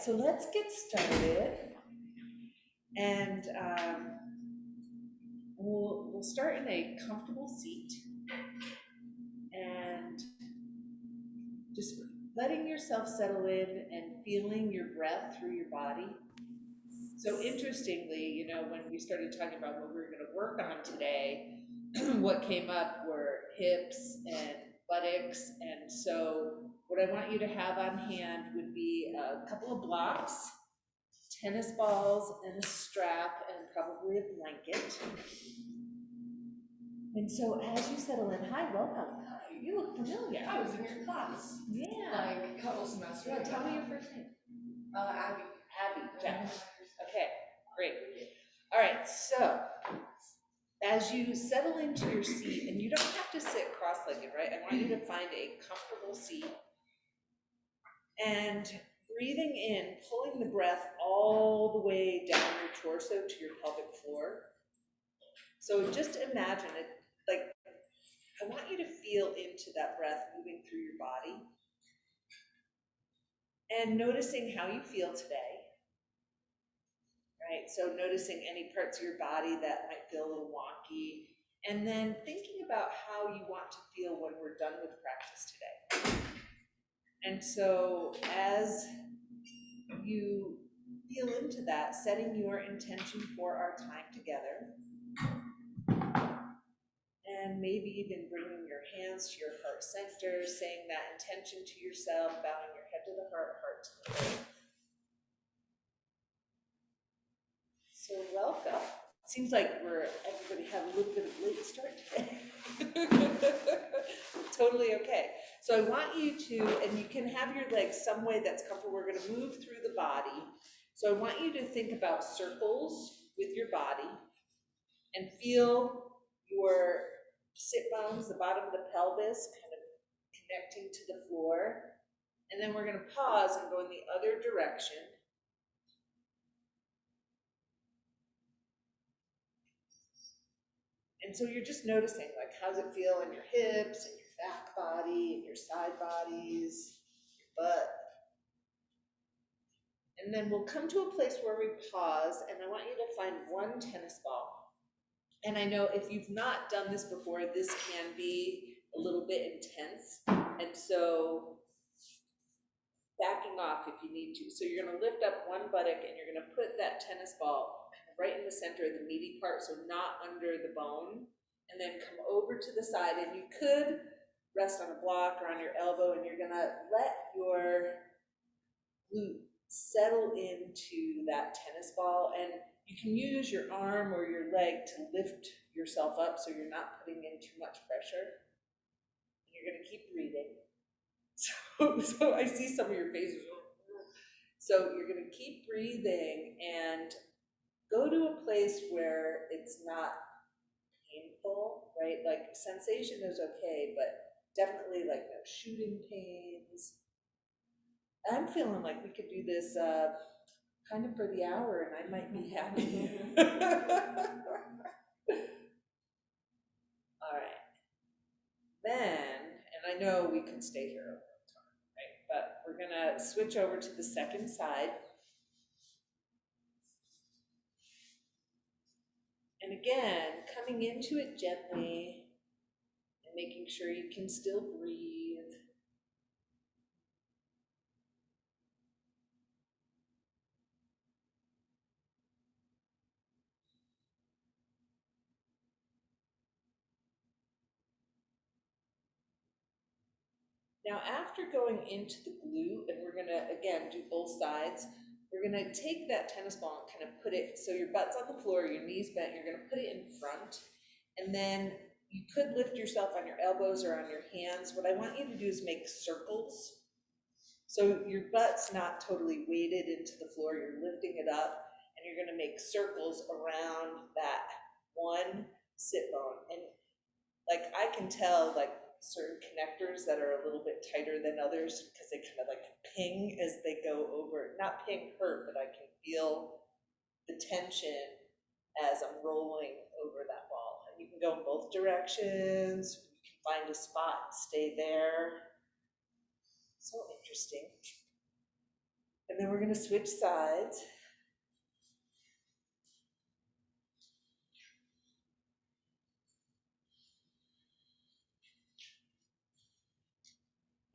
so let's get started, and we'll start in a comfortable seat, and just letting yourself settle in and feeling your breath through your body. So interestingly, when we started talking about what we were going to work on today, what came up were hips and buttocks. And so what I want you to have on hand would be a couple of blocks, tennis balls, and a strap, and probably a blanket. And so as you settle in, hi, welcome. You look familiar. I was in your class. Yeah. Like a couple semesters. Yeah, tell me your first name. Abby. Abby. Yeah. Okay, great. All right, so as you settle into your seat, and you don't have to sit cross-legged, right? I want you to find a comfortable seat and breathing in, pulling the breath all the way down your torso to your pelvic floor. So just imagine it, like, I want you to feel into that breath moving through your body and noticing how you feel today, right? So noticing any parts of your body that might feel a little wonky, and then thinking about how you want to feel when we're done with practice today. And so as you feel into that, setting your intention for our time together, and maybe even bringing your hands to your heart center, saying that intention to yourself, bowing your head to the heart, heart to the earth. So welcome. Seems like everybody had a little bit of a late start today. Totally okay. So I want you to, and you can have your legs some way that's comfortable. We're going to move through the body. So I want you to think about circles with your body and feel your sit bones, the bottom of the pelvis, kind of connecting to the floor. And then we're going to pause and go in the other direction. And so you're just noticing, like, how's it feel in your hips, and your back body, and your side bodies, your butt. And then we'll come to a place where we pause, and I want you to find one tennis ball. And I know if you've not done this before, this can be a little bit intense. And so backing off if you need to. So you're going to lift up one buttock, and you're going to put that tennis ball right in the center of the meaty part, so not under the bone, and then come over to the side, and you could rest on a block or on your elbow, and you're going to let your glute settle into that tennis ball, and you can use your arm or your leg to lift yourself up so you're not putting in too much pressure. You're going to keep breathing. So I see some of your faces. So you're going to keep breathing and go to a place where it's not painful, right? Like sensation is okay, but definitely like no shooting pains. I'm feeling like we could do this kind of for the hour, and I might be happy. All right. Then, and I know we could stay here a long time, right? But we're gonna switch over to the second side. And again, coming into it gently and making sure you can still breathe. Now, after going into the glute, and we're gonna, again, do both sides, we're gonna take that tennis ball and kind of put it, so your butt's on the floor, your knees bent, you're gonna put it in front, and then you could lift yourself on your elbows or on your hands. What I want you to do is make circles. So your butt's not totally weighted into the floor, you're lifting it up, and you're gonna make circles around that one sit bone. And like I can tell like certain connectors that are a little bit tighter than others because they kind of like ping as they go over, not ping hurt, but I can feel the tension as I'm rolling over that ball. And you can go in both directions, you can find a spot and stay there. So interesting. And then we're gonna switch sides.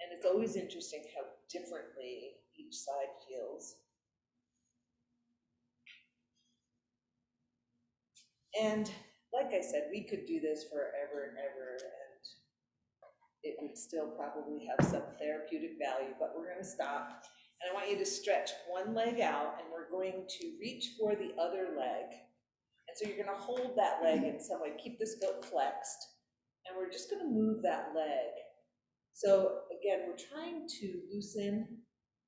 And it's always interesting how differently each side feels. And like I said, we could do this forever and ever, and it would still probably have some therapeutic value, but we're gonna stop. And I want you to stretch one leg out, and we're going to reach for the other leg. And so you're gonna hold that leg in some way, keep this foot flexed, and we're just gonna move that leg. So again, we're trying to loosen,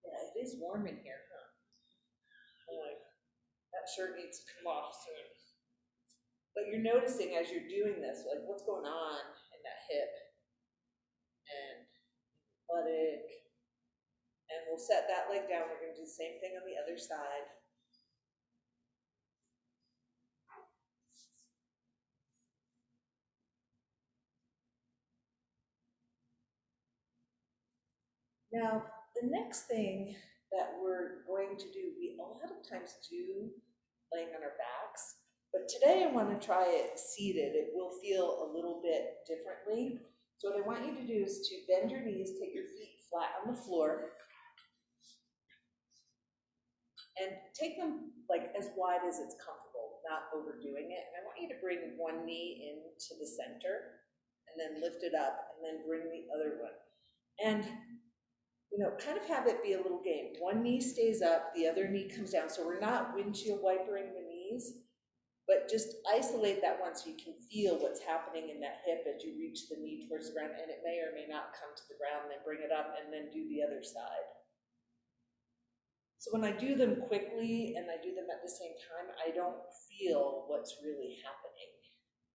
yeah, it is warm in here, huh? Boy, that shirt needs to come off soon. But you're noticing as you're doing this, like what's going on in that hip and buttock. And we'll set that leg down. We're gonna do the same thing on the other side. Now, the next thing that we're going to do, we a lot of times do laying on our backs, but today I want to try it seated. It will feel a little bit differently. So what I want you to do is to bend your knees, take your feet flat on the floor, and take them like as wide as it's comfortable, not overdoing it. And I want you to bring one knee into the center, and then lift it up, and then bring the other one. And kind of have it be a little game. One knee stays up, the other knee comes down. So we're not windshield wipering the knees, but just isolate that one so you can feel what's happening in that hip as you reach the knee towards the ground, and it may or may not come to the ground, then bring it up and then do the other side. So when I do them quickly and I do them at the same time, I don't feel what's really happening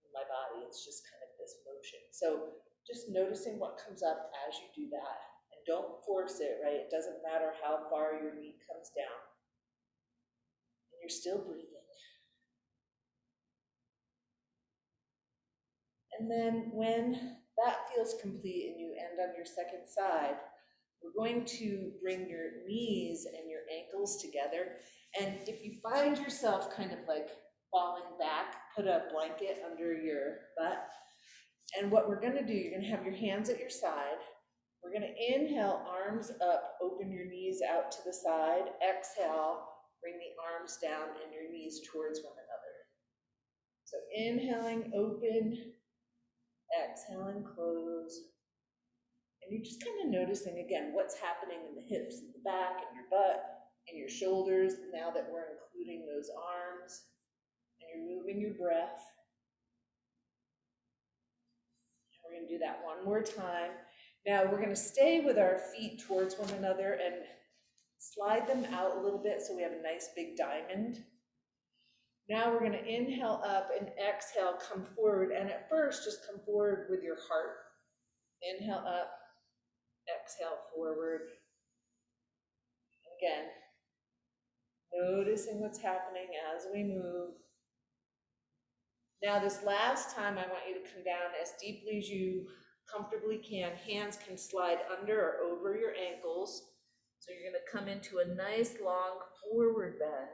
in my body. It's just kind of this motion. So just noticing what comes up as you do that. Don't force it, right? It doesn't matter how far your knee comes down. And you're still breathing. And then when that feels complete and you end on your second side, we're going to bring your knees and your ankles together. And if you find yourself kind of like falling back, put a blanket under your butt. And what we're gonna do, you're gonna have your hands at your side. We're gonna inhale, arms up, open your knees out to the side. Exhale, bring the arms down and your knees towards one another. So inhaling, open, exhaling, close. And you're just kind of noticing again what's happening in the hips, and the back, and your butt, and your shoulders, now that we're including those arms. And you're moving your breath. And we're gonna do that one more time. Now we're going to stay with our feet towards one another and slide them out a little bit so we have a nice big diamond. Now we're going to inhale up and exhale, come forward. And at first, just come forward with your heart. Inhale up, exhale forward. Again, noticing what's happening as we move. Now this last time, I want you to come down as deeply as you comfortably can. Hands can slide under or over your ankles. So you're going to come into a nice long forward bend.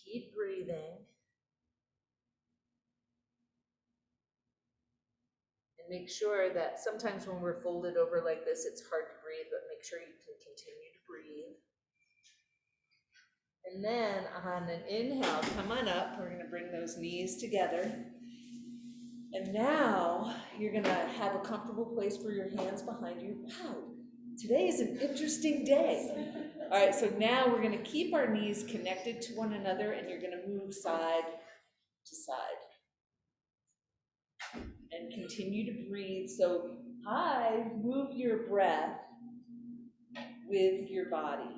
Keep breathing. And make sure that sometimes when we're folded over like this, it's hard to breathe, but make sure you can continue to breathe. And then on an inhale, come on up. We're going to bring those knees together. And now you're going to have a comfortable place for your hands behind you. Wow, today is an interesting day. All right, so now we're going to keep our knees connected to one another, and you're going to move side to side. And continue to breathe. So move your breath with your body.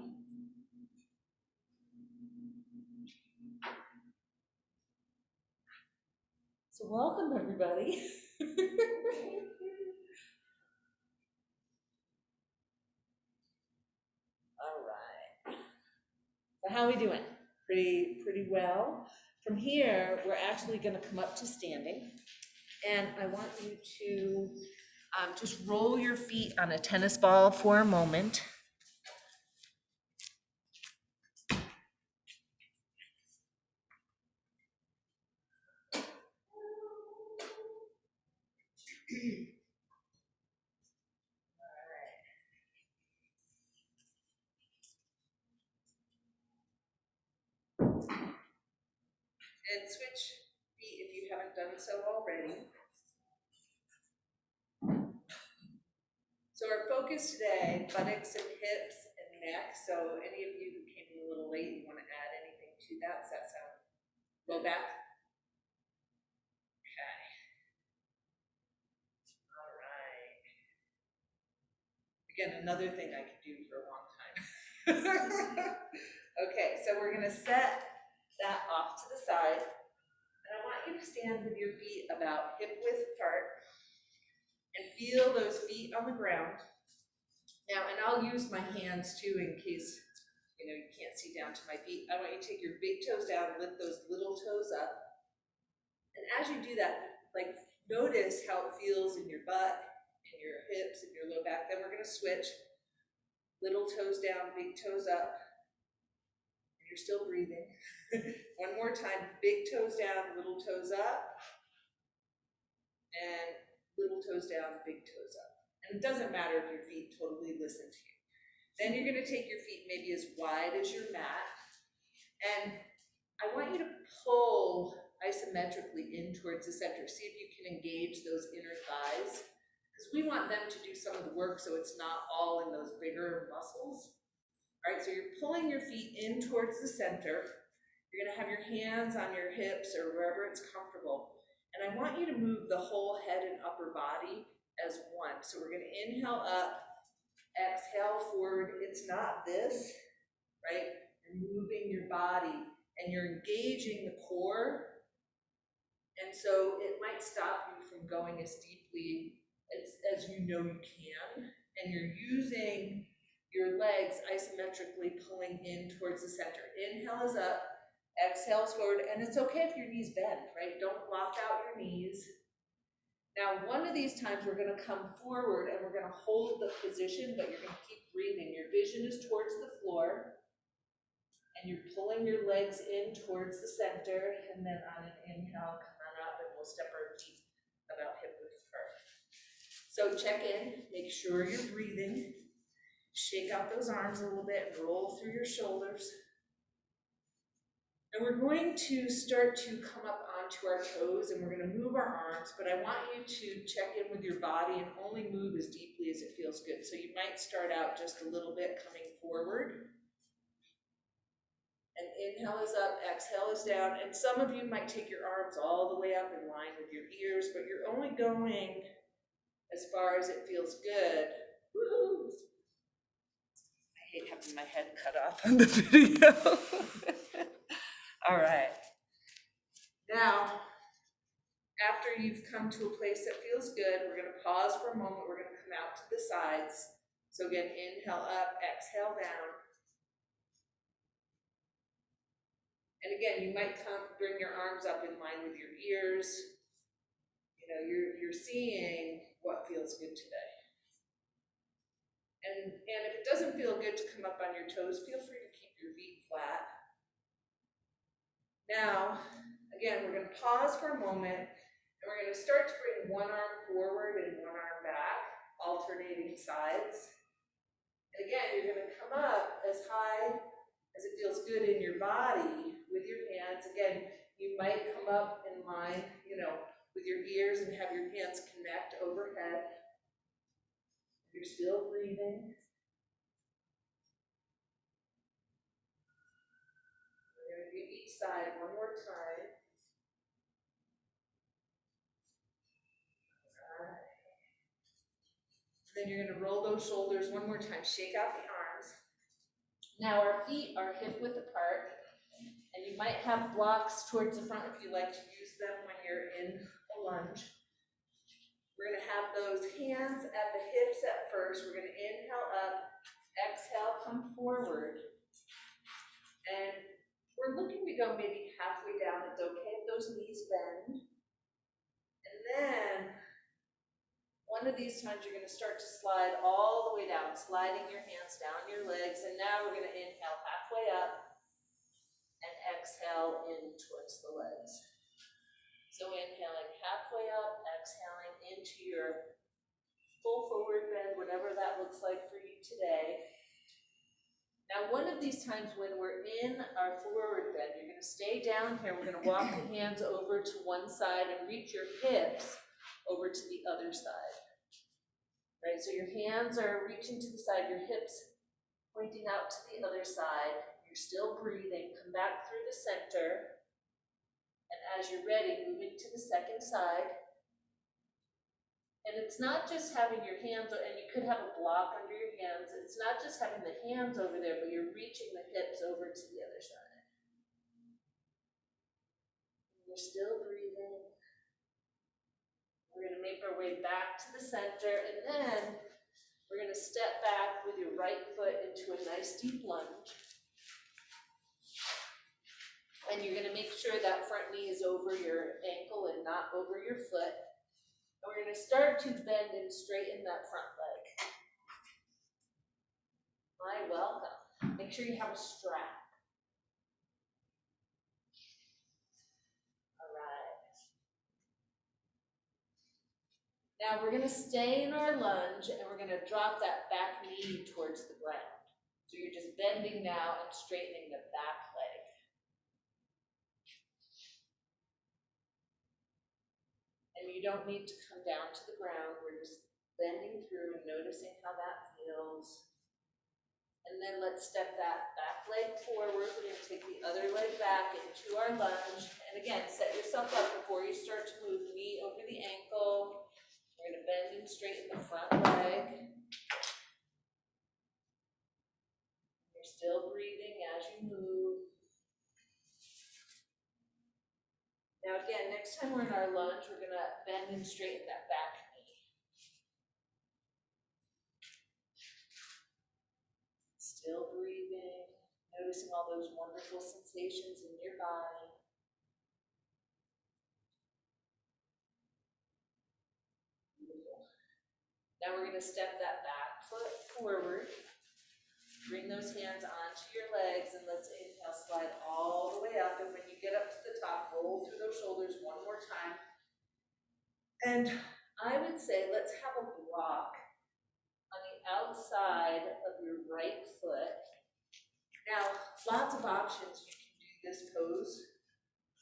So welcome, everybody. All right. So how are we doing? Pretty well. From here, we're actually going to come up to standing. And I want you to just roll your feet on a tennis ball for a moment. And switch feet if you haven't done so already. So our focus today, buttocks and hips and neck. So any of you who came in a little late, you want to add anything to that? Does that sound low back? Okay. All right. Again, another thing I could do for a long time. Okay, so we're gonna set that off to the side. And I want you to stand with your feet about hip width apart and feel those feet on the ground. Now, and I'll use my hands too in case you can't see down to my feet. I want you to take your big toes down, lift those little toes up. And as you do that, like notice how it feels in your butt, in your hips, in your low back. Then we're gonna switch. Little toes down, big toes up. And you're still breathing. One more time, big toes down, little toes up. And little toes down, big toes up. And it doesn't matter if your feet totally listen to you. Then you're gonna take your feet maybe as wide as your mat. And I want you to pull isometrically in towards the center. See if you can engage those inner thighs. Because we want them to do some of the work so it's not all in those bigger muscles. All right, so you're pulling your feet in towards the center. You're gonna have your hands on your hips or wherever it's comfortable. And I want you to move the whole head and upper body as one. So we're gonna inhale up, exhale forward. It's not this, right? You're moving your body and you're engaging the core. And so it might stop you from going as deeply as you know you can. And you're using your legs isometrically pulling in towards the center. Inhale is up, exhale is forward, and it's okay if your knees bend, right? Don't lock out your knees. Now, one of these times we're gonna come forward and we're gonna hold the position, but you're gonna keep breathing. Your vision is towards the floor, and you're pulling your legs in towards the center, and then on an inhale, come on up, and we'll step our feet about hip width apart. So check in, make sure you're breathing. Shake out those arms a little bit and roll through your shoulders. And we're going to start to come up onto our toes and we're going to move our arms, but I want you to check in with your body and only move as deeply as it feels good. So you might start out just a little bit coming forward. And inhale is up, exhale is down. And some of you might take your arms all the way up in line with your ears, but you're only going as far as it feels good. Woo-hoo. I hate having my head cut off on the video. All right. Now, after you've come to a place that feels good, we're going to pause for a moment. We're going to come out to the sides. So again, inhale up, exhale down. And again, you might bring your arms up in line with your ears. You're seeing what feels good today. And if it doesn't feel good to come up on your toes, feel free to keep your feet flat. Now, again, we're going to pause for a moment, and we're going to start to bring one arm forward and one arm back, alternating sides. And again, you're going to come up as high as it feels good in your body with your hands. Again, you might come up in line, with your ears and have your hands connect overhead. You're still breathing. We're going to do each side one more time. All right. Then you're going to roll those shoulders one more time. Shake out the arms. Now our feet are hip width apart, and you might have blocks towards the front if you like to use them when you're in a lunge. We're going to have those hands at the hips at first. We're going to inhale up, exhale, come forward. And we're looking to go maybe halfway down. It's okay if those knees bend. And then one of these times you're going to start to slide all the way down, sliding your hands down your legs. And now we're going to inhale halfway up and exhale in towards the legs. So inhaling halfway up, exhaling into your full forward bend, whatever that looks like for you today. Now, one of these times when we're in our forward bend, you're gonna stay down here, we're gonna walk the hands over to one side and reach your hips over to the other side. Right, so your hands are reaching to the side, your hips pointing out to the other side. You're still breathing, come back through the center. And as you're ready, moving to the second side. And it's not just having your hands, and you could have a block under your hands. It's not just having the hands over there, but you're reaching the hips over to the other side. And you're still breathing. We're going to make our way back to the center, and then we're going to step back with your right foot into a nice deep lunge. And you're going to make sure that front knee is over your ankle and not over your foot. And we're going to start to bend and straighten that front leg. My welcome. Make sure you have a strap. All right. Now we're going to stay in our lunge and we're going to drop that back knee towards the ground. So you're just bending now and straightening the back leg. And you don't need to come down to the ground. We're just bending through and noticing how that feels. And then let's step that back leg forward. We're going to take the other leg back into our lunge. And again, set yourself up before you start to move, knee over the ankle. We're going to bend and straighten the front leg. You're still breathing as you move. Now again, next time we're in our lunge, we're going to bend and straighten that back knee. Still breathing, noticing all those wonderful sensations in your body. Beautiful. Now we're going to step that back foot forward. Bring those hands onto your legs and let's inhale, slide all the way up. And when you get up to the top, roll through those shoulders one more time. And I would say let's have a block on the outside of your right foot. Now, lots of options you can do this pose,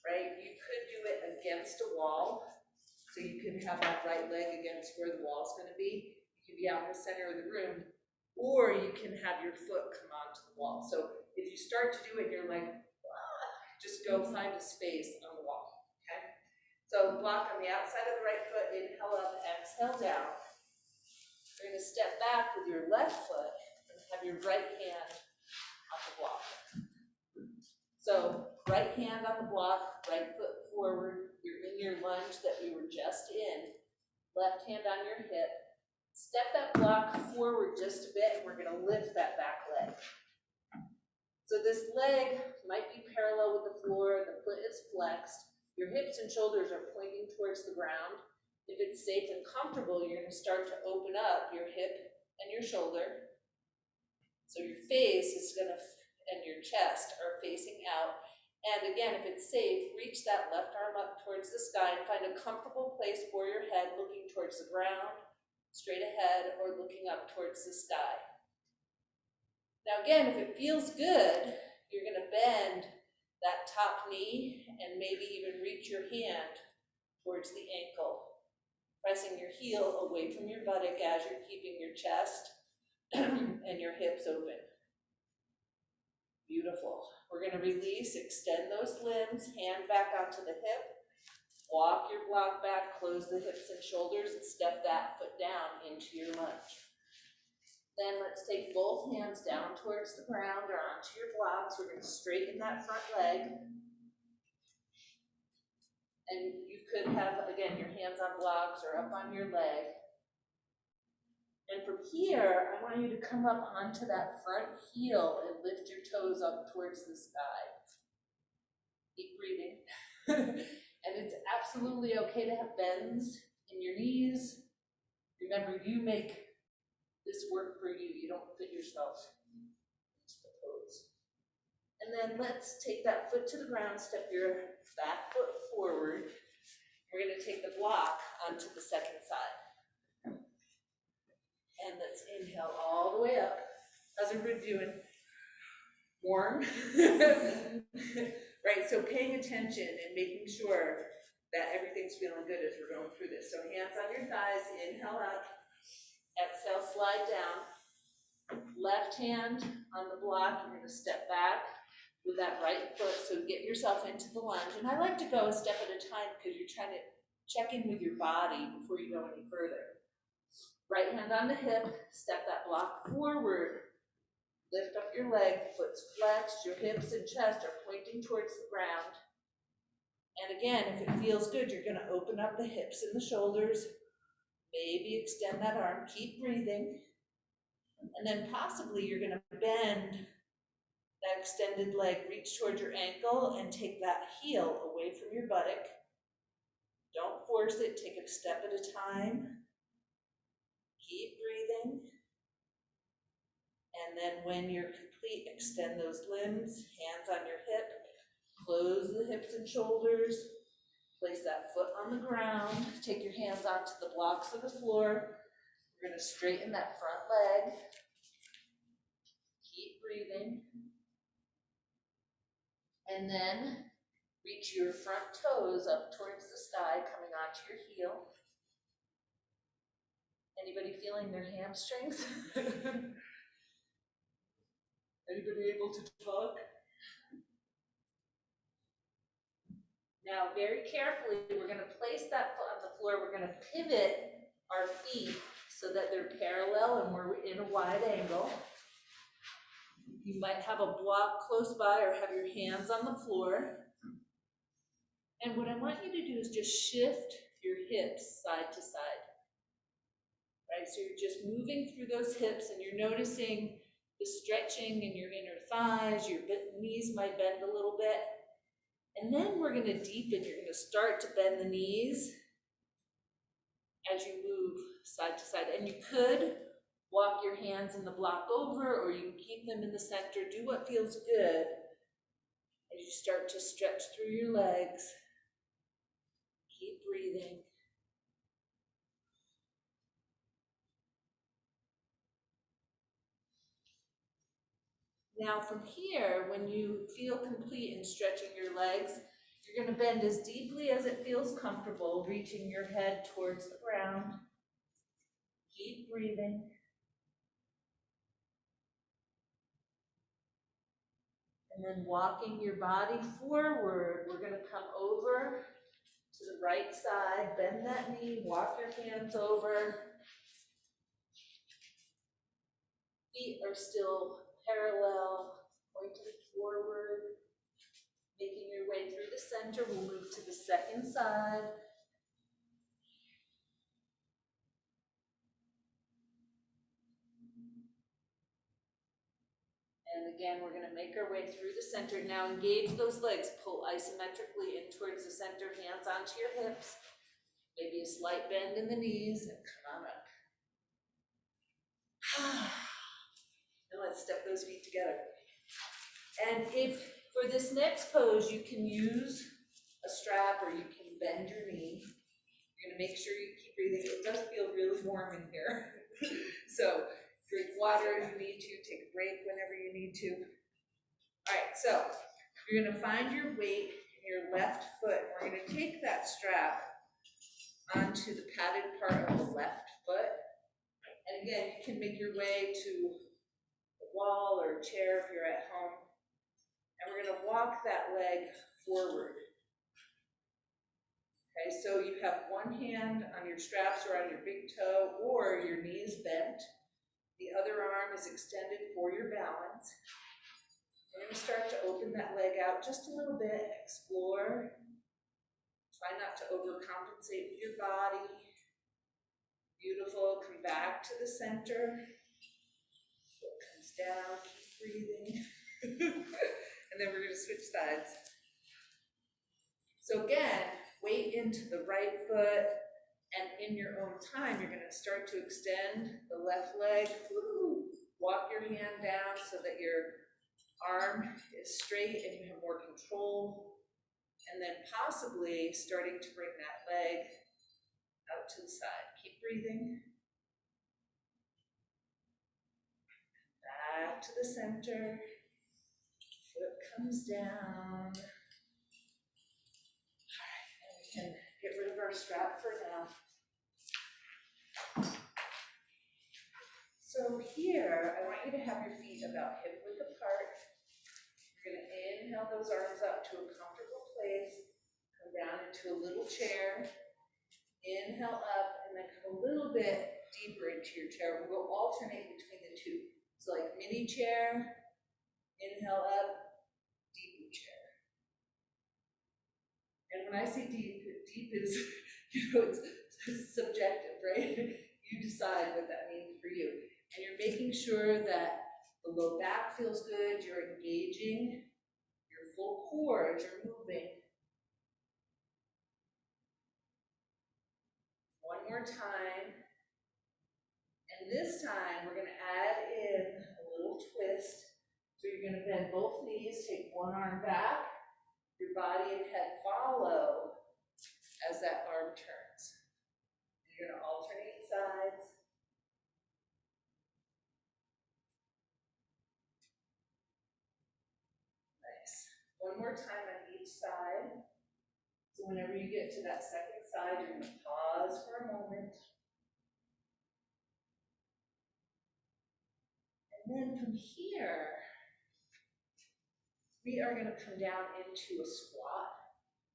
right? You could do it against a wall. So you could have that right leg against where the wall's going to be. You can be out in the center of the room. Or you can have your foot come onto the wall. So if you start to do it, you're like, just go find a space on the wall, okay? So block on the outside of the right foot, inhale up, exhale down. You're gonna step back with your left foot and have your right hand on the block. So right hand on the block, right foot forward, you're in your lunge that we were just in, left hand on your hip. Step that block forward just a bit and we're gonna lift that back leg. So this leg might be parallel with the floor, the foot is flexed, your hips and shoulders are pointing towards the ground. If it's safe and comfortable, you're gonna start to open up your hip and your shoulder. So your face is gonna, and your chest are facing out. And again, if it's safe, reach that left arm up towards the sky and find a comfortable place for your head looking towards the ground, straight ahead, or looking up towards the sky. Now again, if it feels good, you're going to bend that top knee and maybe even reach your hand towards the ankle, pressing your heel away from your buttock as you're keeping your chest and your hips open. Beautiful. We're going to release, extend those limbs, hand back onto the hip. Walk your block back, close the hips and shoulders, and step that foot down into your lunge. Then let's take both hands down towards the ground or onto your blocks. We're going to straighten that front leg. And you could have, again, your hands on blocks or up on your leg. And from here, I want you to come up onto that front heel and lift your toes up towards the sky. Keep breathing. And it's absolutely okay to have bends in your knees. Remember, you make this work for you. You don't fit yourself into the pose. And then let's take that foot to the ground, step your back foot forward. We're going to take the block onto the second side. And let's inhale all the way up. How's everybody doing? warm. Right, so paying attention and making sure that everything's feeling good as we're going through this. So hands on your thighs, inhale up, exhale, slide down. Left hand on the block, you're gonna step back with that right foot, so get yourself into the lunge. And I like to go a step at a time because you're trying to check in with your body before you go any further. Right hand on the hip, step that block forward. Lift up your leg, foot's flexed, your hips and chest are pointing towards the ground. And again, if it feels good, you're gonna open up the hips and the shoulders, maybe extend that arm, keep breathing. And then possibly you're gonna bend that extended leg, reach towards your ankle and take that heel away from your buttock. Don't force it, take it a step at a time. Keep breathing. And then when you're complete, extend those limbs, hands on your hip, close the hips and shoulders, place that foot on the ground, take your hands onto the blocks of the floor. We're gonna straighten that front leg. Keep breathing. And then reach your front toes up towards the sky, coming onto your heel. Anybody feeling their hamstrings? Anybody able to talk? Now, very carefully, we're gonna place that foot on the floor. We're gonna pivot our feet so that they're parallel and we're in a wide angle. You might have a block close by or have your hands on the floor. And what I want you to do is just shift your hips side to side. Right, so you're just moving through those hips and you're noticing the stretching in your inner thighs, your knees might bend a little bit. And then we're gonna deepen, you're gonna start to bend the knees as you move side to side. And you could walk your hands in the block over, or you can keep them in the center. Do what feels good as you start to stretch through your legs. Keep breathing. Now from here, when you feel complete in stretching your legs, you're going to bend as deeply as it feels comfortable, reaching your head towards the ground. Keep breathing. And then walking your body forward, we're going to come over to the right side, bend that knee, walk your hands over. Feet are still parallel, pointing forward. Making your way through the center, we'll move to the second side. And again, we're going to make our way through the center. Now engage those legs, pull isometrically in towards the center, hands onto your hips. Maybe a slight bend in the knees, and come on up. And let's step those feet together. And if for this next pose, you can use a strap or you can bend your knee. You're gonna make sure you keep breathing. It does feel really warm in here. So drink water if you need to, take a break whenever you need to. All right, so you're gonna find your weight in your left foot. We're gonna take that strap onto the padded part of the left foot. And again, you can make your way to a wall or a chair if you're at home. And we're gonna walk that leg forward. Okay, so you have one hand on your straps or on your big toe, or your knee is bent. The other arm is extended for your balance. We're going to start to open that leg out just a little bit, explore. Try not to overcompensate with your body. Beautiful, come back to the center. Foot comes down, keep breathing. And then we're going to switch sides. So again, weight into the right foot, and in your own time, you're going to start to extend the left leg. Woo! Walk your hand down so that your arm is straight and you have more control. And then possibly starting to bring that leg out to the side. Keep breathing. Back to the center. comes down. All right, and we can get rid of our strap for now. So here, I want you to have your feet about hip width apart. You're gonna inhale those arms up to a comfortable place, come down into a little chair, inhale up, and then come a little bit deeper into your chair. We'll alternate between the two. So like mini chair, inhale up, deep chair. And when I say deep, deep is, it's subjective, right? You decide what that means for you. And you're making sure that the low back feels good, you're engaging your full core as you're moving. One more time. And this time, we're gonna add in a little twist. So you're gonna bend both knees, take one arm back, your body and head follow as that arm turns. You're gonna alternate sides. Nice. One more time on each side. So whenever you get to that second side, you're gonna pause for a moment. And then from here, we are gonna come down into a squat.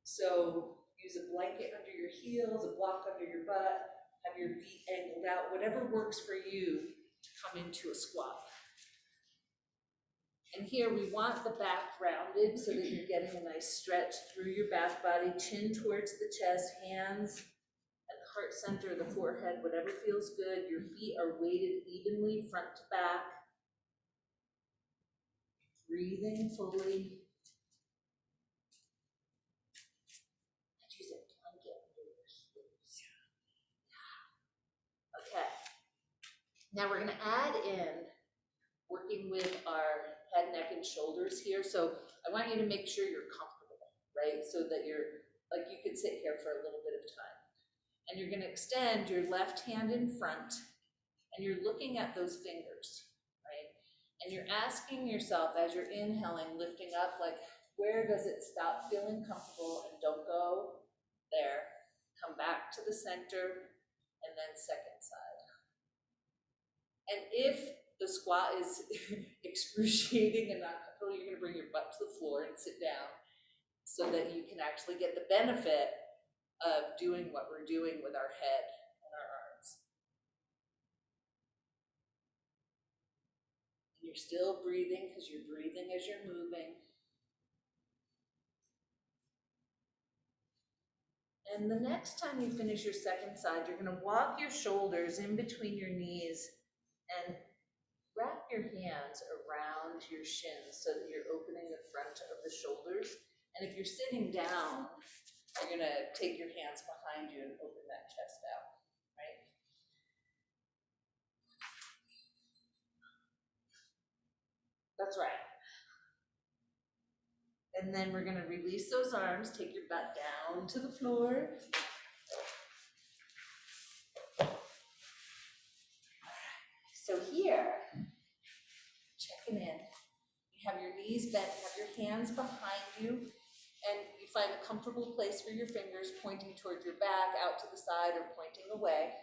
So use a blanket under your heels, a block under your butt, have your feet angled out, whatever works for you to come into a squat. And here we want the back rounded so that you're getting a nice stretch through your back body, chin towards the chest, hands at the heart center of the forehead, whatever feels good. Your feet are weighted evenly front to back. Breathing fully. Okay. Now we're going to add in working with our head, neck, and shoulders here. So I want you to make sure you're comfortable, right? So that you're, like you could sit here for a little bit of time. And you're gonna extend your left hand in front, and you're looking at those fingers, right? And you're asking yourself as you're inhaling, lifting up, like, where does it stop feeling comfortable? And don't go there. Come back to the center, and then second side. And if the squat is excruciating and not comfortable, you're gonna bring your butt to the floor and sit down so that you can actually get the benefit of doing what we're doing with our head and our arms. And you're still breathing because you're breathing as you're moving. And the next time you finish your second side, you're gonna walk your shoulders in between your knees and wrap your hands around your shins so that you're opening the front of the shoulders. And if you're sitting down, you're gonna take your hands behind you and open that chest out, right? That's right. And then we're gonna release those arms, take your butt down to the floor. So here, checking in, you have your knees bent, you have your hands behind you, and you find a comfortable place for your fingers pointing toward your back, out to the side, or pointing away.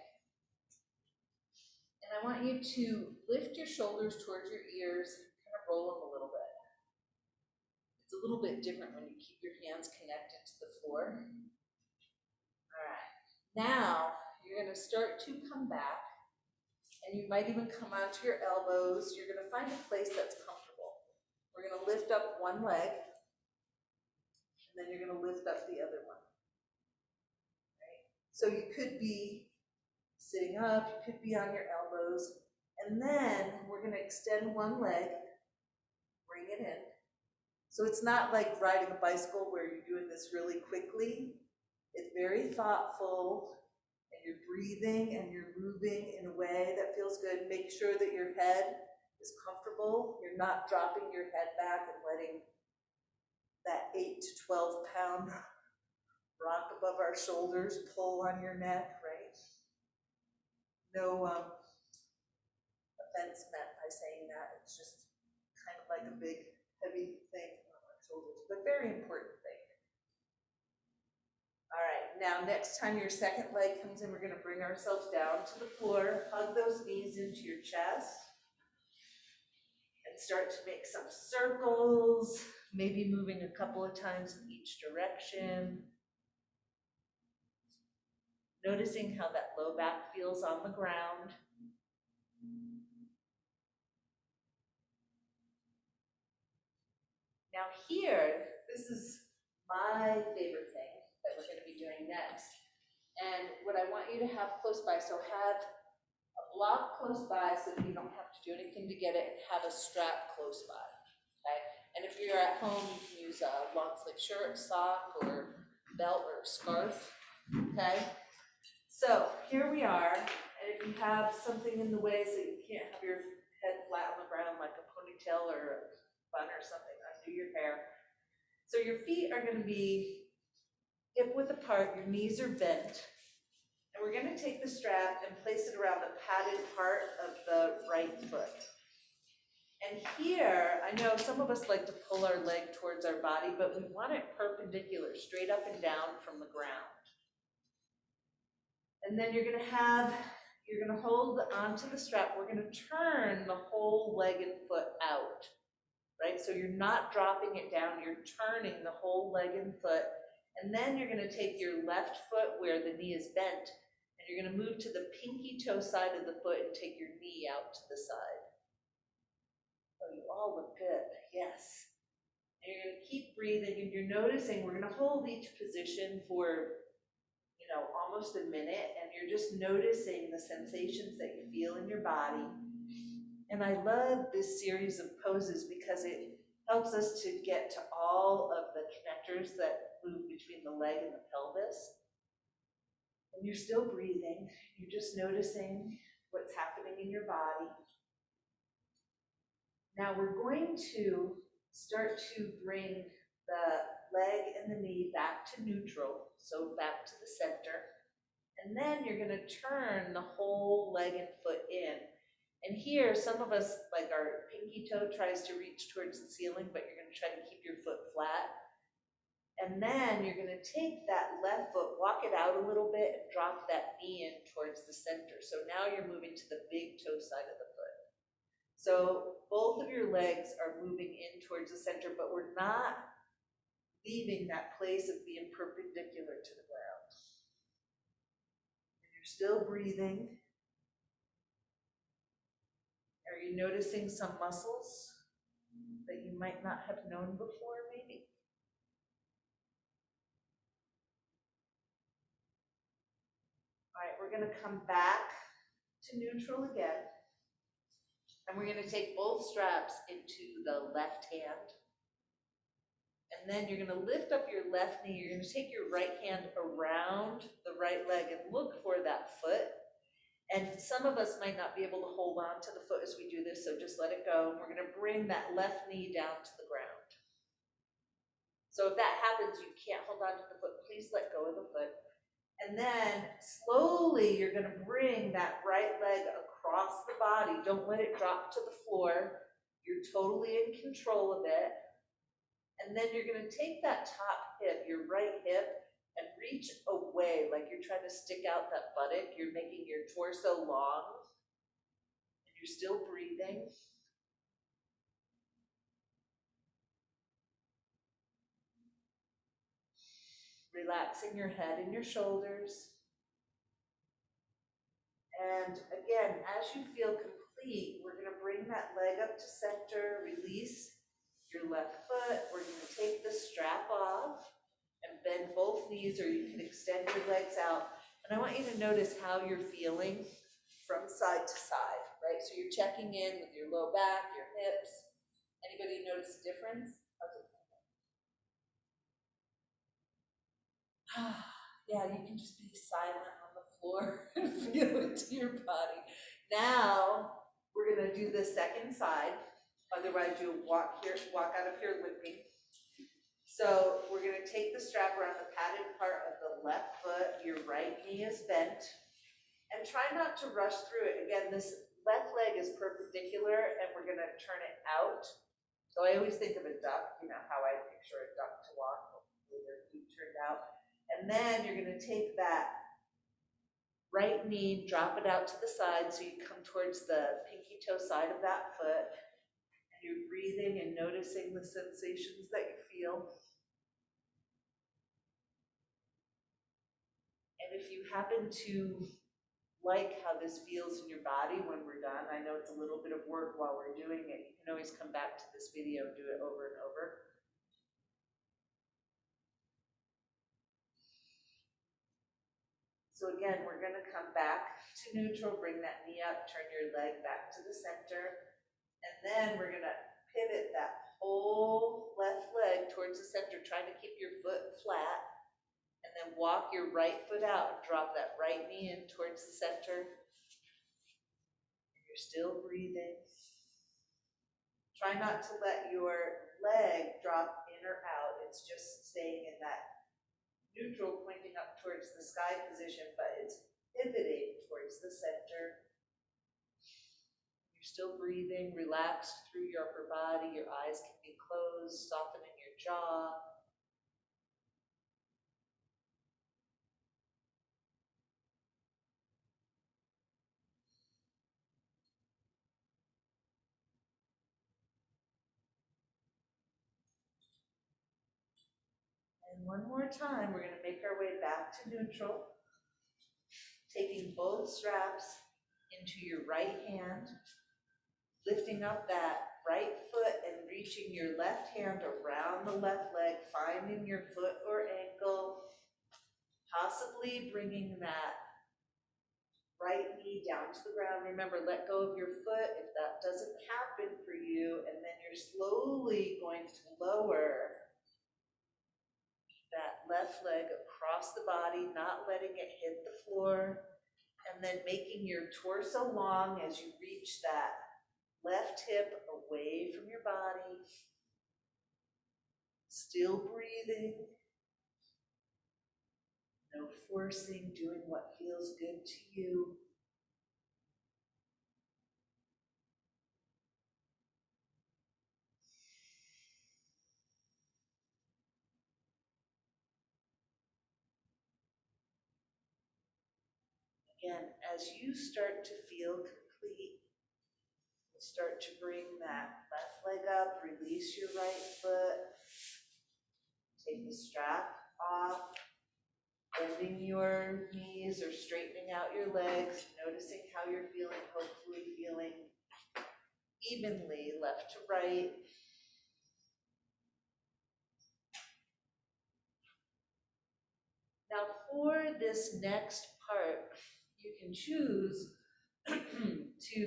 And I want you to lift your shoulders towards your ears, kind of roll them a little bit. It's a little bit different when you keep your hands connected to the floor. All right, now you're gonna start to come back, and you might even come onto your elbows. You're gonna find a place that's comfortable. We're gonna lift up one leg, and then you're gonna lift up the other one, right? So you could be sitting up, you could be on your elbows, and then we're gonna extend one leg, bring it in. So it's not like riding a bicycle where you're doing this really quickly. It's very thoughtful, and you're breathing and you're moving in a way that feels good. Make sure that your head is comfortable. You're not dropping your head back and letting that 8 to 12 pound rock above our shoulders pull on your neck, right? No offense meant by saying that. It's just kind of like a big, heavy thing on very important thing. All right, now next time your second leg comes in, we're gonna bring ourselves down to the floor, hug those knees into your chest, and start to make some circles, maybe moving a couple of times in each direction. Noticing how that low back feels on the ground. Now here, this is my favorite thing that we're gonna be doing next. And what I want you to have close by, so have a block close by so that you don't have to do anything to get it, and have a strap close by, okay? And if you're at home, you can use a long sleeve shirt, sock, or belt, or scarf, okay? So here we are, and if you have something in the way so you can't have your head flat on the ground like a ponytail or a bun or something, undo your hair. So your feet are gonna be hip width apart, your knees are bent, and we're gonna take the strap and place it around the padded part of the right foot. And here, I know some of us like to pull our leg towards our body, but we want it perpendicular, straight up and down from the ground. And then you're gonna hold onto the strap. We're gonna turn the whole leg and foot out, right? So you're not dropping it down, you're turning the whole leg and foot. And then you're gonna take your left foot where the knee is bent, and you're gonna move to the pinky toe side of the foot and take your knee out to the side. Oh, you all look good, yes. And you're gonna keep breathing, and you're noticing, we're gonna hold each position for almost a minute, and you're just noticing the sensations that you feel in your body. And I love this series of poses because it helps us to get to all of the connectors that move between the leg and the pelvis. And you're still breathing, you're just noticing what's happening in your body. Now we're going to start to bring the leg and the knee back to neutral, so back to the center. And then you're gonna turn the whole leg and foot in. And here, some of us, like our pinky toe tries to reach towards the ceiling, but you're gonna try to keep your foot flat. And then you're gonna take that left foot, walk it out a little bit, and drop that knee in towards the center. So now you're moving to the big toe side of the foot. So both of your legs are moving in towards the center, but we're not leaving that place of being perpendicular to the ground. Still breathing. Are you noticing some muscles that you might not have known before, maybe? All right, we're gonna come back to neutral again. And we're gonna take both straps into the left hand. And then you're gonna lift up your left knee. You're gonna take your right hand around the right leg and look for that foot. And some of us might not be able to hold on to the foot as we do this, so just let it go. We're gonna bring that left knee down to the ground. So if that happens, you can't hold on to the foot, please let go of the foot. And then slowly you're gonna bring that right leg across the body. Don't let it drop to the floor. You're totally in control of it. And then you're gonna take that top hip, your right hip, and reach away like you're trying to stick out that buttock. You're making your torso long, and you're still breathing. Relaxing your head and your shoulders. And again, as you feel complete, we're gonna bring that leg up to center, release your left foot. We're gonna take the strap off and bend both knees, or you can extend your legs out. And I want you to notice how you're feeling from side to side, right? So you're checking in with your low back, your hips. Anybody notice a difference? Yeah, you can just be silent on the floor and feel it to your body. Now, we're gonna do the second side. Otherwise, you'll walk out of here limping. So we're gonna take the strap around the padded part of the left foot, your right knee is bent, and try not to rush through it. Again, this left leg is perpendicular, and we're gonna turn it out. So I always think of a duck, you know how I picture a duck to it out. And then you're gonna take that right knee, drop it out to the side so you come towards the pinky toe side of that foot. And you're breathing and noticing the sensations that you feel. And if you happen to like how this feels in your body when we're done, I know it's a little bit of work while we're doing it, you can always come back to this video and do it over and over. So again, we're gonna come back to neutral, bring that knee up, turn your leg back to the center, and then we're gonna pivot that whole left leg towards the center, trying to keep your foot flat, and then walk your right foot out and drop that right knee in towards the center. And you're still breathing. Try not to let your leg drop in or out. It's just staying in that neutral, pointing up towards the sky position, but it's pivoting towards the center. You're still breathing, relaxed through your upper body. Your eyes can be closed, softening your jaw. And one more time, we're going to make our way back to neutral, taking both straps into your right hand, lifting up that right foot and reaching your left hand around the left leg, finding your foot or ankle, possibly bringing that right knee down to the ground. Remember, let go of your foot if that doesn't happen for you, and then you're slowly going to lower that left leg across the body, not letting it hit the floor, and then making your torso long as you reach that left hip away from your body. Still breathing. No forcing, doing what feels good to you. Again, as you start to feel complete, start to bring that left leg up, release your right foot, take the strap off, bending your knees or straightening out your legs, noticing how you're feeling, hopefully feeling evenly left to right. Now for this next part, you can choose to,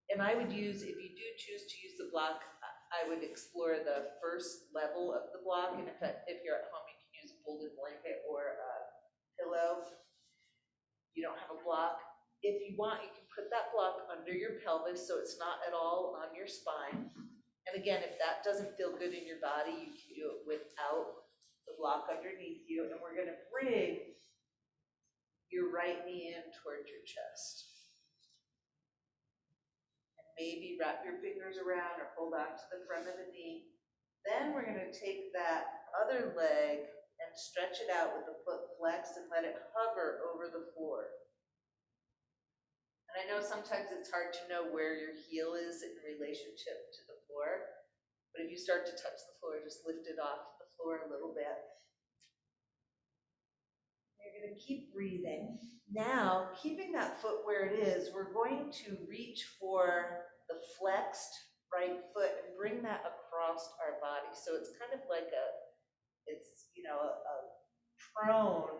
and I would use, if you do choose to use the block, I would explore the first level of the block, and if you're at home, you can use a folded blanket or a pillow. You don't have a block. If you want, you can put that block under your pelvis so it's not at all on your spine. And again, if that doesn't feel good in your body, you can do it without the block underneath you. And we're gonna bring your right knee in towards your chest. And maybe wrap your fingers around or hold on to the front of the knee. Then we're gonna take that other leg and stretch it out with the foot flexed and let it hover over the floor. And I know sometimes it's hard to know where your heel is in relationship to the floor, but if you start to touch the floor, just lift it off the floor a little bit. You're gonna keep breathing. Now, keeping that foot where it is, we're going to reach for the flexed right foot and bring that across our body. So it's kind of like a prone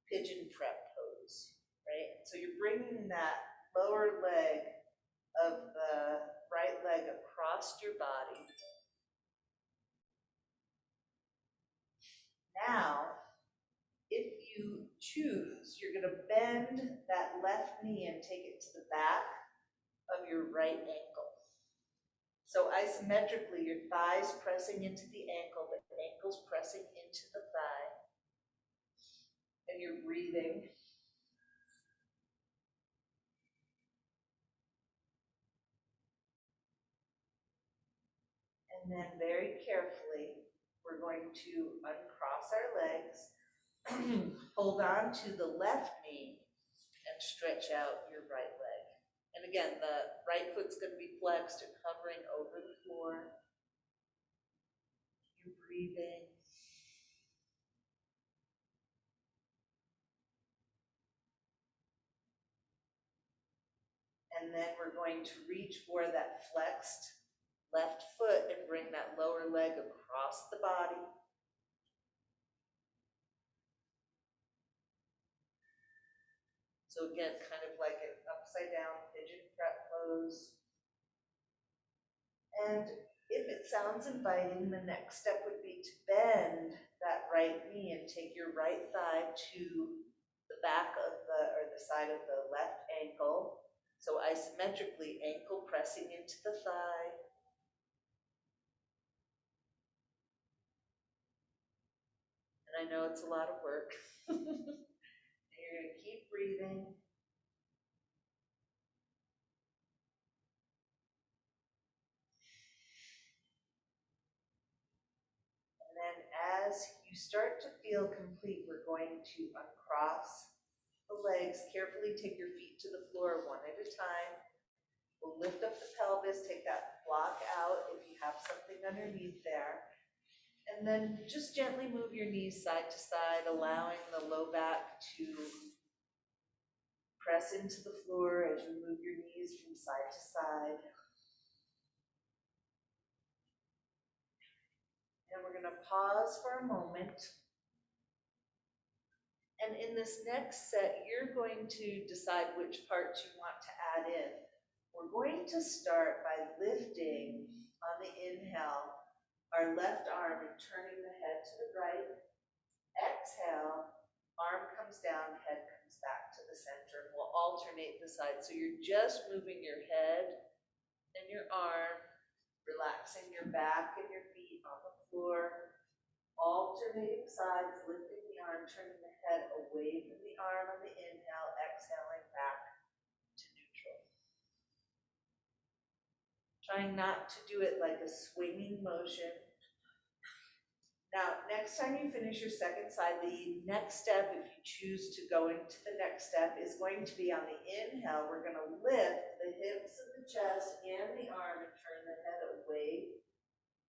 pigeon prep pose, right? So you're bringing that lower leg of the right leg across your body. Now, if you choose, you're gonna bend that left knee and take it to the back of your right ankle. So isometrically, your thighs pressing into the ankle, the ankle's pressing into the thigh, and you're breathing. And then very carefully, we're going to uncross our legs, hold on to the left knee, and stretch out your right leg. And again, the right foot's going to be flexed and hovering over the floor. You're breathing. And then we're going to reach for that flexed left foot and bring that lower leg across the body. So again, kind of like an upside down pigeon prep pose. And if it sounds inviting, the next step would be to bend that right knee and take your right thigh to the back of or the side of the left ankle. So isometrically, ankle pressing into the thigh. And I know it's a lot of work. And you're going to keep breathing. And then as you start to feel complete, we're going to uncross the legs. Carefully take your feet to the floor one at a time. We'll lift up the pelvis, take that block out if you have something underneath there. And then just gently move your knees side to side, allowing the low back to press into the floor as you move your knees from side to side. And we're going to pause for a moment. And in this next set, you're going to decide which parts you want to add in. We're going to start by lifting on the inhale our left arm and turning the head to the right. Exhale, arm comes down, head comes back to the center. We'll alternate the sides. So you're just moving your head and your arm, relaxing your back and your feet on the floor, alternating sides, lifting the arm, turning the head away from the arm on the inhale, exhaling back to neutral. Trying not to do it like a swinging motion. Now, next time you finish your second side, the next step, if you choose to go into the next step, is going to be on the inhale. We're going to lift the hips and the chest and the arm and turn the head away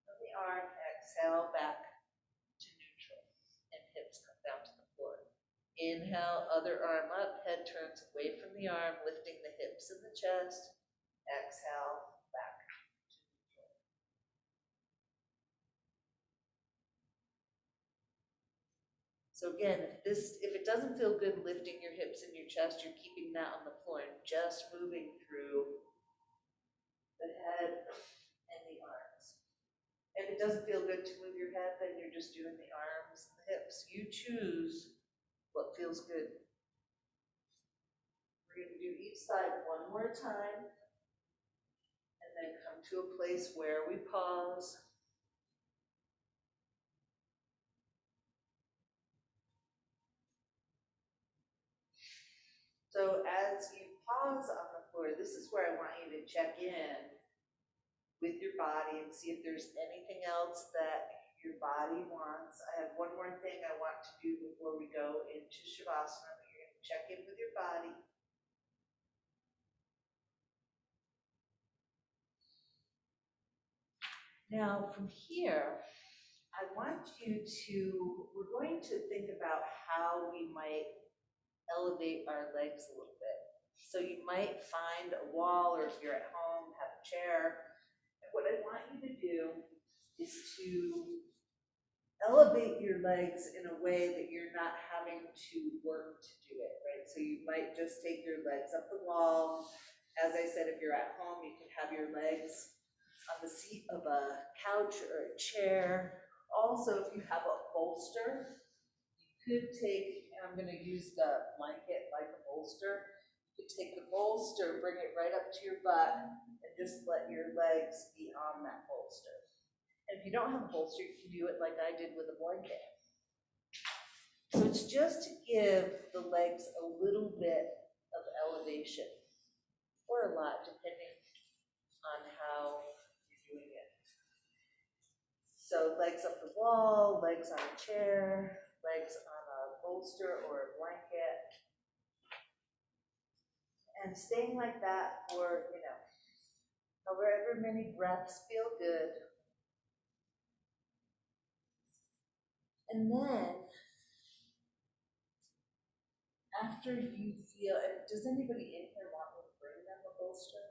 from the arm. Exhale, back to neutral, and hips come down to the floor. Inhale, other arm up, head turns away from the arm, lifting the hips and the chest. Exhale, back. So again, if it doesn't feel good lifting your hips and your chest, you're keeping that on the floor and just moving through the head and the arms. If it doesn't feel good to move your head, then you're just doing the arms and the hips. You choose what feels good. We're going to do each side one more time and then come to a place where we pause. So as you pause on the floor, this is where I want you to check in with your body and see if there's anything else that your body wants. I have one more thing I want to do before we go into Shavasana. You're going to check in with your body. Now from here, I want you to, we're going to think about how we might elevate our legs a little bit. So you might find a wall, or if you're at home, have a chair. And what I want you to do is to elevate your legs in a way that you're not having to work to do it, right? So you might just take your legs up the wall. As I said, if you're at home, you can have your legs on the seat of a couch or a chair. Also, if you have a bolster, you could take, and I'm going to use the blanket like a bolster. You could take the bolster, bring it right up to your butt, and just let your legs be on that bolster. And if you don't have a bolster, you can do it like I did with a blanket. So it's just to give the legs a little bit of elevation, or a lot, depending on how you're doing it. So legs up the wall. wall, legs on a chair, legs on a bolster or a blanket. And staying like that for, however many breaths feel good. And then, after you feel, and does anybody in here want me to bring them a bolster?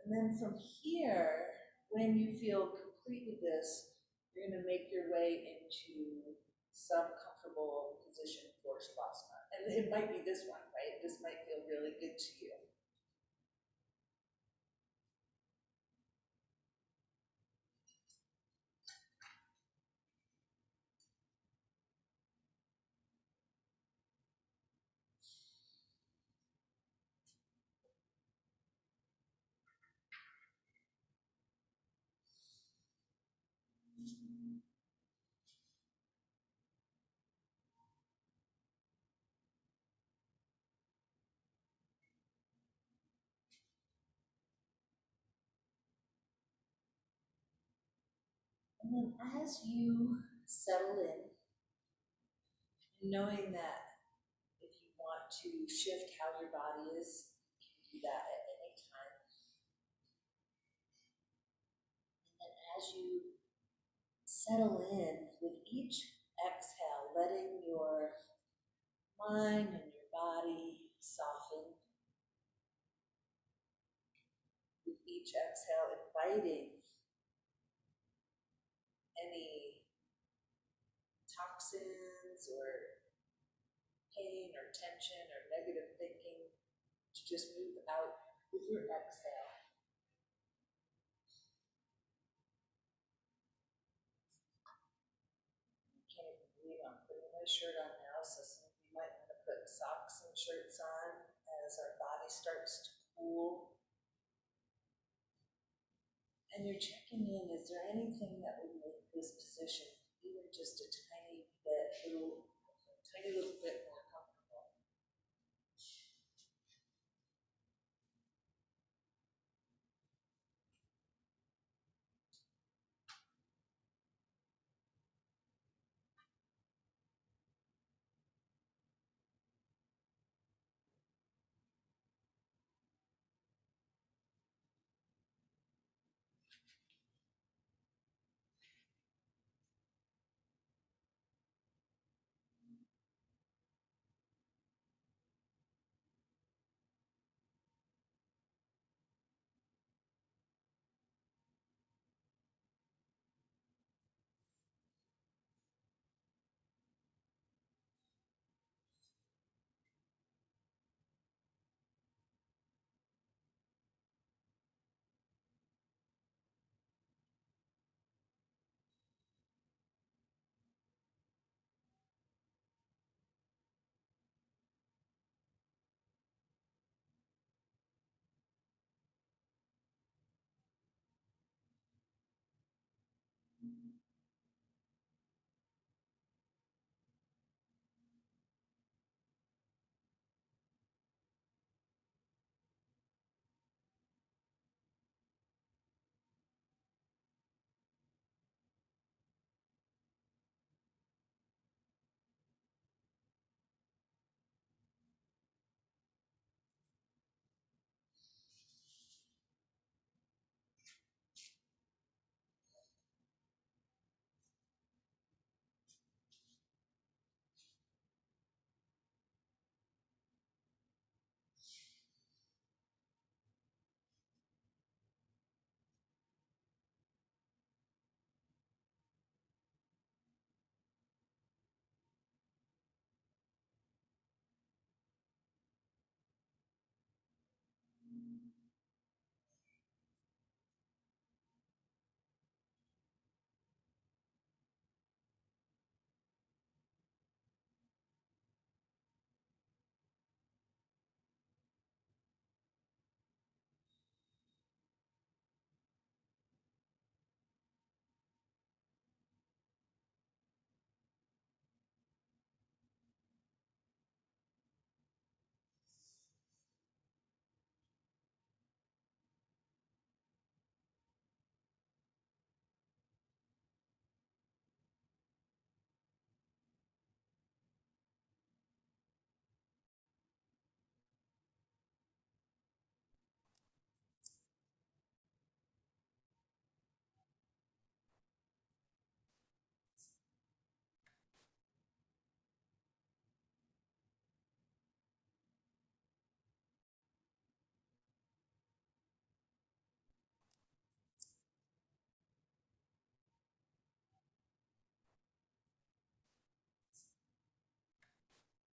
And then from here, when you feel complete with this, you're going to make your way into some comfortable position for Shavasana. And it might be this one, right? This might feel really good to you. And then as you settle in, knowing that if you want to shift how your body is, you can do that at any time. And as you settle in with each exhale, letting your mind and your body soften. With each exhale, inviting any toxins or pain or tension or negative thinking to just move out with your exhale. I can't even believe I'm putting my shirt on now, so some of you might want to put socks and shirts on as our body starts to cool. And you're checking in, is there anything that would